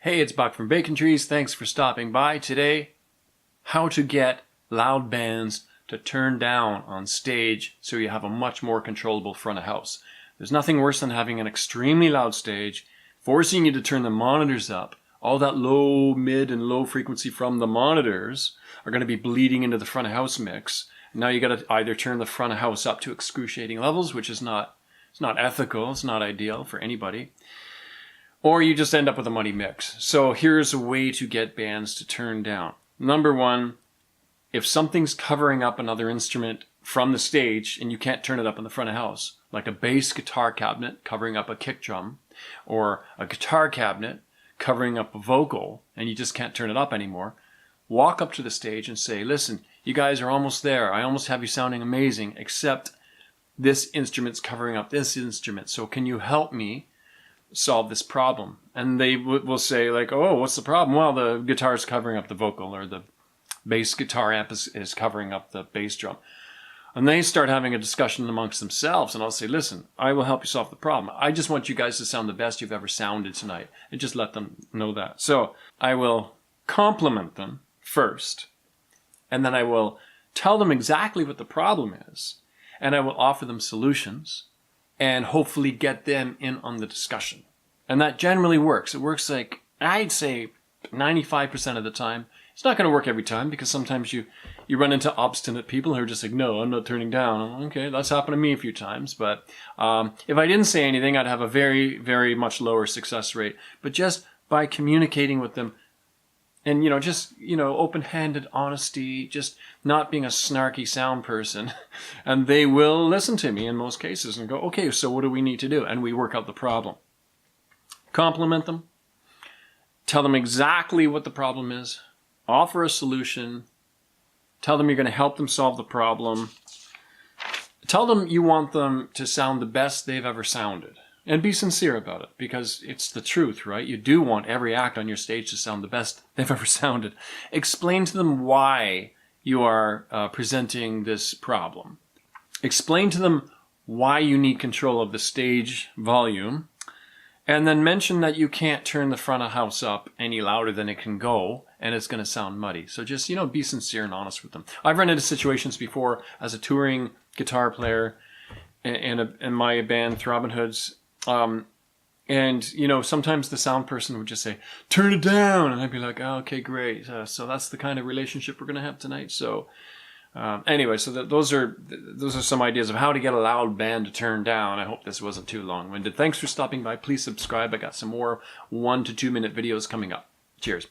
Hey, it's Buck from Bacontrees. Thanks for stopping by today. How to get loud bands to turn down on stage so you have a much more controllable front of house. There's nothing worse than having an extremely loud stage, forcing you to turn the monitors up. All that low, mid, and low frequency from the monitors are going to be bleeding into the front of house mix. Now you got to either turn the front of house up to excruciating levels, which is not ethical, it's not ideal for anybody, or you just end up with a muddy mix. So here's a way to get bands to turn down. Number one, if something's covering up another instrument from the stage and you can't turn it up in the front of house, like a bass guitar cabinet covering up a kick drum, or a guitar cabinet covering up a vocal, and you just can't turn it up anymore, walk up to the stage and say, listen, you guys are almost there. I almost have you sounding amazing, except this instrument's covering up this instrument. So can you help me solve this problem? And they will say like, oh, what's the problem? Well, the guitar's covering up the vocal, or the bass guitar amp is covering up the bass drum. And they start having a discussion amongst themselves, and I'll say, listen, I will help you solve the problem. I just want you guys to sound the best you've ever sounded tonight, and just let them know that. So I will compliment them first, and then I will tell them exactly what the problem is, and I will offer them solutions and hopefully get them in on the discussion. And that generally works. It works like, I'd say 95% of the time. It's not going to work every time, because sometimes you run into obstinate people who are just like, no, I'm not turning down. Okay, that's happened to me a few times. But if I didn't say anything, I'd have a very, very much lower success rate. But just by communicating with them, and, open-handed honesty, just not being a snarky sound person, and they will listen to me in most cases and go, okay, so what do we need to do? And we work out the problem. Compliment them. Tell them exactly what the problem is. Offer a solution. Tell them you're going to help them solve the problem. Tell them you want them to sound the best they've ever sounded. And be sincere about it, because it's the truth, right? You do want every act on your stage to sound the best they've ever sounded. Explain to them why you are presenting this problem. Explain to them why you need control of the stage volume. And then mention that you can't turn the front of house up any louder than it can go, and it's going to sound muddy. So just, be sincere and honest with them. I've run into situations before as a touring guitar player in my band, Throbbin Hoods. Sometimes the sound person would just say, turn it down. And I'd be like, oh, okay, great. So that's the kind of relationship we're going to have tonight. So anyway, so those are some ideas of how to get a loud band to turn down. I hope this wasn't too long-winded. Thanks for stopping by. Please subscribe. I got some more 1 to 2 minute videos coming up. Cheers.